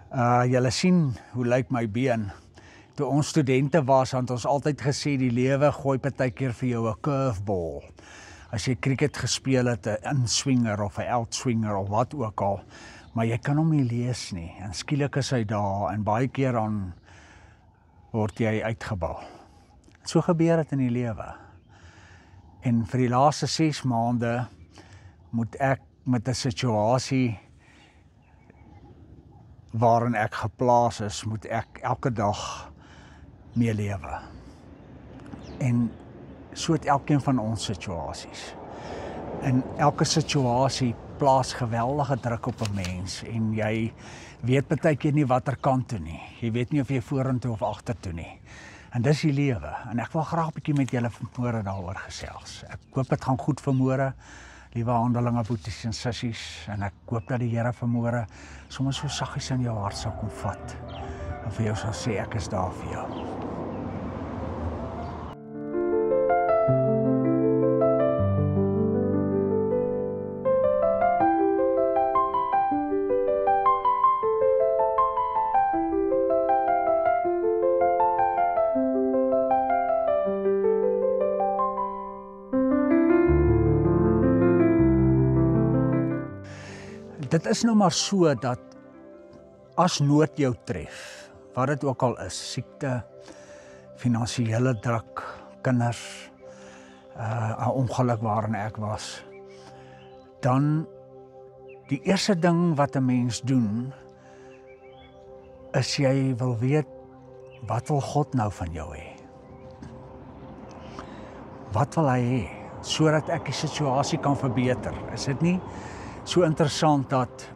Julle sien hoe lyk my been. Toe ons studente was, het ons altyd gesê die lewe gooi partykeer vir jou 'n curveball. As jy cricket gespeel het, 'n inswinger of 'n outswinger of wat ook al, maar jy kan hom nie lees nie. En skielik is hy daar en baie keer dan word jy uitgebal. So gebeur dit in die lewe. En vir die laaste 6 maande moet ek met 'n situasie waarin ek geplaas is, moet ek elke dag mee lewe. En so het elkeen van ons situasies. En elke situasie plaas geweldige druk op 'n mens en jy weet baie keer nie watter kant toe nie. Jy weet nie of jy vorentoe of agtertoe nie. En dis die lewe. En ek wil graag 'n bietjie met julle vanmôre daaroor gesels. Ek hoop dit gaan goed vanmôre, liewe handelinge, boeties en sissies. En ek hoop dat die Here vanmôre sommer so saggies in jou hart sal kom vat. En vir jou sal sê ek is daar vir jou. Dit is nou maar so dat as nood jou tref, wat dit ook al is, siekte, finansiële druk, kinders, 'n ongeluk waarin ek was, dan die eerste ding wat 'n mens doen, is jy wil weet, wat wil God nou van jou hê? Wat wil hy hê, sodat ek die situasie kan verbeter? Is dit nie so interessant dat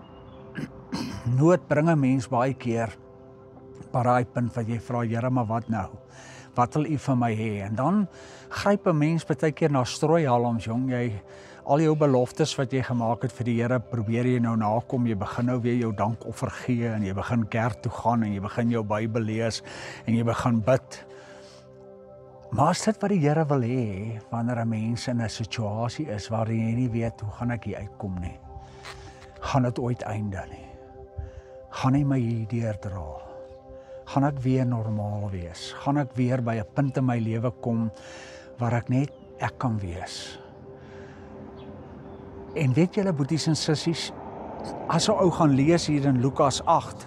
nood bring 'n mens baie keer by daai punt wat jy vra, Here, maar wat nou? Wat wil U van my hê? En dan gryp 'n mens baie keer na strooihalms, jong. Jy al jou beloftes wat jy gemaak het vir die Here, probeer jy nou nakom. Jy begin nou weer jou dankoffer gee en jy begin kerk toe gaan en jy begin jou Bybel lees en jy begin bid. Maar is dit wat die Here wil hê wanneer 'n mens in 'n situasie is waarin jy nie weet hoe gaan ek hier uitkom nie? Gaan dit ooit einde nie? Gaan hy my hier deurdra? Gaan ek weer normaal wees? Gaan ek weer by 'n punt in my lewe kom waar ek net ek kan wees? En weet julle, boeties en sissies, as 'n ou gaan lees hier in Lukas 8,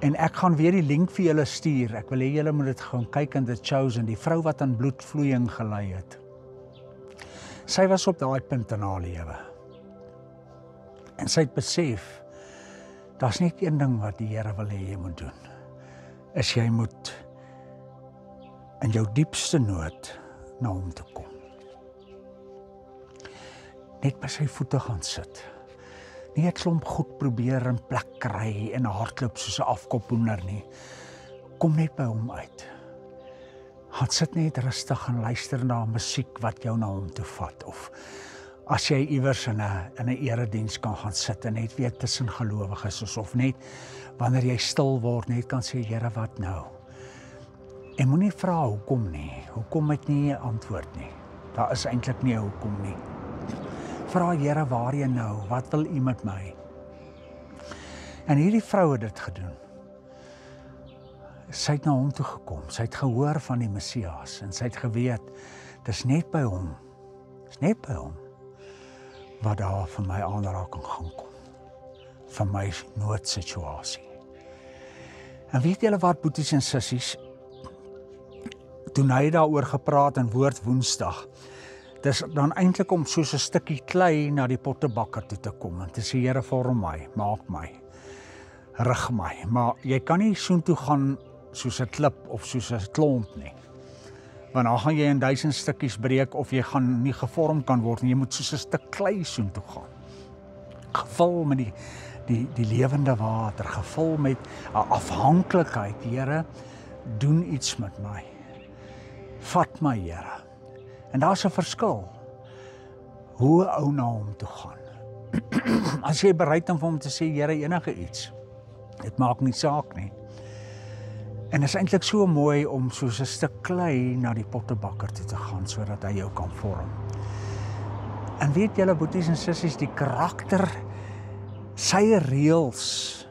en ek gaan weer die link vir julle stuur, ek wil hê julle moet dit gaan kyk in The Chosen, die vrou wat aan bloedvloeiing gely het. Sy was op daai punt in haar lewe. En sy het besef, daar's net een ding wat die Here wil hê jy moet doen, is jy moet in jou diepste nood na hom toe kom. Net by sy voete gaan sit. Nie 'n klomp goed probeer in plek kry en hardloop soos 'n afkophoender nie. Kom net by hom uit. Gaan sit net rustig en luister na musiek wat jou na hom toe vat, of as jy iewers in 'n erediens kan gaan sit en net weer tussen gelowiges, of net wanneer jy stil word, net kan sê, Here, wat nou? En moenie vra hoekom nie. Hoekom het nie 'n antwoord nie. Daar is eintlik nie 'n hoekom nie. Vra, Here, waarheen nou? Wat wil U met my? En hierdie vrou het dit gedoen. Sy het na hom toe gekom. Sy het gehoor van die Messias en sy het geweet, dis net by hom. Dis net by hom wat daar vir my aanraking gaan kom. Vir my noodsituasie. En weet julle wat, boeties en sissies, toen hy daaroor gepraat in Woord Woensdag, dis dan eintlik om soos 'n stukkie klei na die pottebakker toe te kom en te sê, Here, vorm my, maak my, rig my. Maar jy kan nie soontoe gaan soos 'n klip of soos 'n klomp nie. Want dan gaan jy in 1000 stukkies breek of jy gaan nie gevorm kan word nie. Jy moet soos 'n stuk klei soontoe gaan. Gevul met die lewende water, gevul met 'n afhanklikheid. Here, doen iets met my. Vat my, Here. En daar's 'n verskil. Hoe 'n ou na hom toe gaan. As jy bereid om vir hom te sê, Here, enige iets. Dit maak nie saak nie. En is eintlik so mooi om soos 'n stuk klei na die pottebakker toe te gaan, sodat hy jou kan vorm. En weet julle, boeties en sissies, die karakter, sy reëls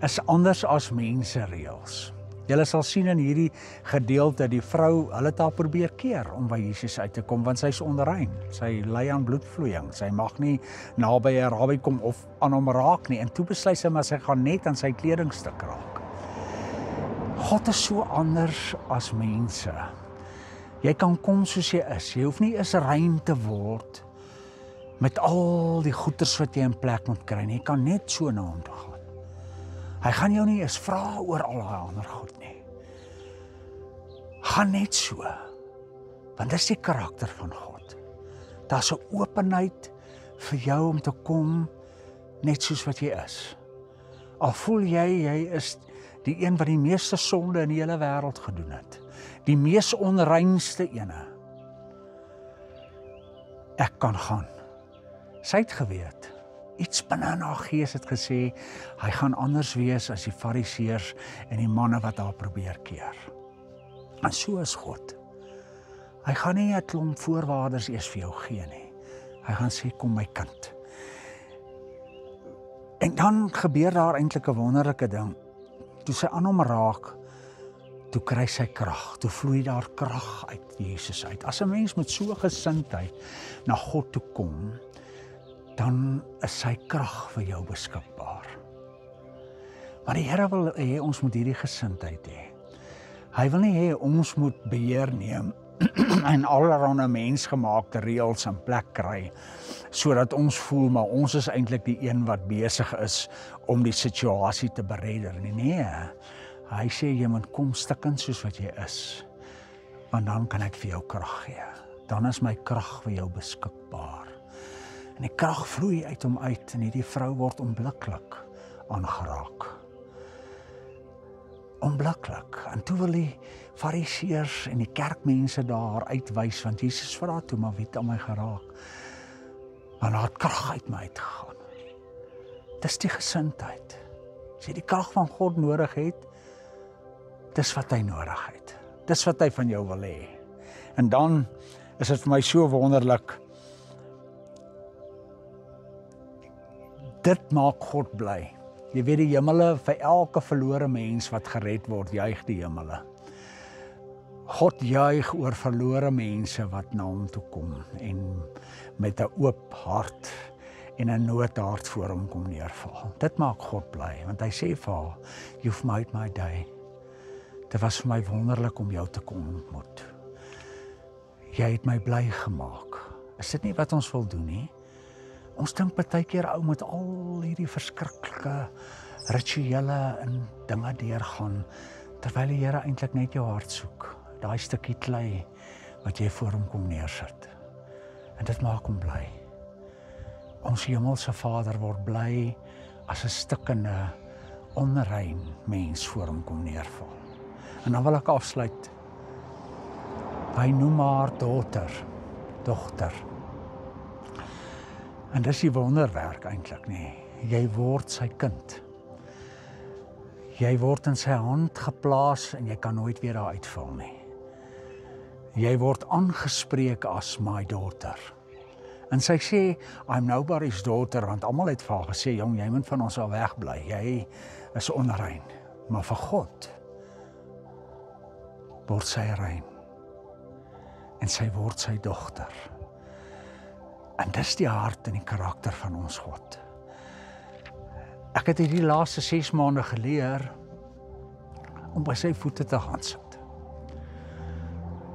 is anders as mense reëls. Julle sal sien in hierdie gedeelte, die vrou, hulle het haar probeer keer om by Jesus uit te kom, want sy is onrein. Sy ly aan bloedvloeiing. Sy mag nie naby 'n rabbi kom of aan hom raak nie. En toe besluit sy maar sy gaan net aan sy kledingstuk raak. God is so anders as mense. Jy kan kom soos jy is. Jy hoef nie eens rein te word met al die goeders wat jy in plek moet kry nie. Jy kan net so na hom toe gaan. Hy gaan jou nie eens vra oor al daai ander goed nie. Gaan net so. Want dis die karakter van God. Daar's 'n openheid vir jou om te kom net soos wat jy is. Al voel jy is die een wat die meeste sonde in die hele wêreld gedoen het. Die mees onreinste ene. Ek kan gaan. Sy het geweet. Iets binne in haar gees het gesê, hy gaan anders wees as die fariseërs en die manne wat haar probeer keer. En so is God. Hy gaan nie 'n klomp voorwaardes eers vir jou gee nie. Hy gaan sê, kom my kind. En dan gebeur daar eintlik 'n wonderlike ding. Toe sy aan hom raak, toe kry sy krag, toe vloei daar krag uit Jesus uit. As 'n mens met so 'n gesindheid na God toe kom, dan is sy krag vir jou beskikbaar. Maar die Here wil hê ons moet hierdie gesindheid hê. Hy wil nie hê ons moet beheer neem en allerlei mensgemaakte reëls in plek kry, sodat ons voel maar ons is eintlik die een wat besig is om die situasie te beredder. Nee, hy sê jy moet kom stikkend soos wat jy is, want dan kan ek vir jou krag gee. Dan is my krag vir jou beskikbaar. En die krag vloei uit hom uit en hierdie vrou word onmiddellik aangeraak. Onmiddellik. En toe wil die fariseërs en die kerkmense daar uitwys, want Jesus vra toe, maar wie het aan my geraak? Want daar het krag uit my uitgegaan. Dis die gesindheid. As jy die krag van God nodig het, dis wat hy nodig het. Dis wat hy van jou wil hê. En dan is dit vir my so wonderlik. Dit maak God bly. Jy weet die hemele, vir elke verlore mens wat gered word, juig die hemele. God juig oor verlore mense wat na hom toe kom en met 'n oop hart en 'n noodhart voor hom kom neerval. Dit maak God bly, want hy sê vir haar, "You've made my day." Dit was vir my wonderlik om jou te kom ontmoet. Jy het my bly gemaak. Is dit nie wat ons wil doen nie? Ons dink baie keer ou met al hierdie verskriklike rituele en dinge deurgaan, terwyl die Here eintlik net jou hart soek. Daai stukkie klei wat jy voor hom kom neersit. En dit maak hom bly. Ons hemelse Vader word bly as 'n stikkende, onrein mens voor hom kom neerval. En dan wil ek afsluit. Hy noem haar dogter. En dis die wonderwerk eintlik, nee. Jy word sy kind. Jy word in sy hand geplaas en jy kan nooit weer daar uitval nie. Jy word aangespreek as my daughter. En sy sê, I'm nobody's daughter, want almal het vir haar gesê, jong, jy moet van ons al wegbly. Jy is onrein. Maar vir God word sy rein. En sy word sy dogter. En dis die hart en die karakter van ons God. Ek het hierdie laaste 6 maande geleer om by sy voete te gaan sit.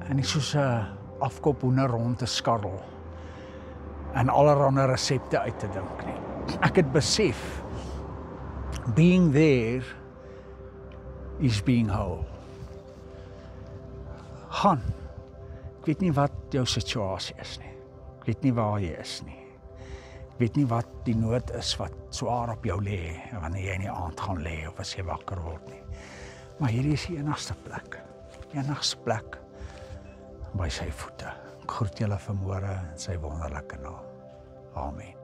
En nie soos 'n afkophoender rond te skarrel en allerlei resepte uit te dink nie. Ek het besef, being there is being whole. Gaan. Ek weet nie wat jou situasie is nie. Ek weet nie waar jy is nie. Ek weet nie wat die nood is wat swaar op jou lê wanneer jy in die aand gaan lê of as jy wakker word nie. Maar hierdie is die enigste plek by sy voete. Ek groet julle vanmôre in sy wonderlike naam. Amen.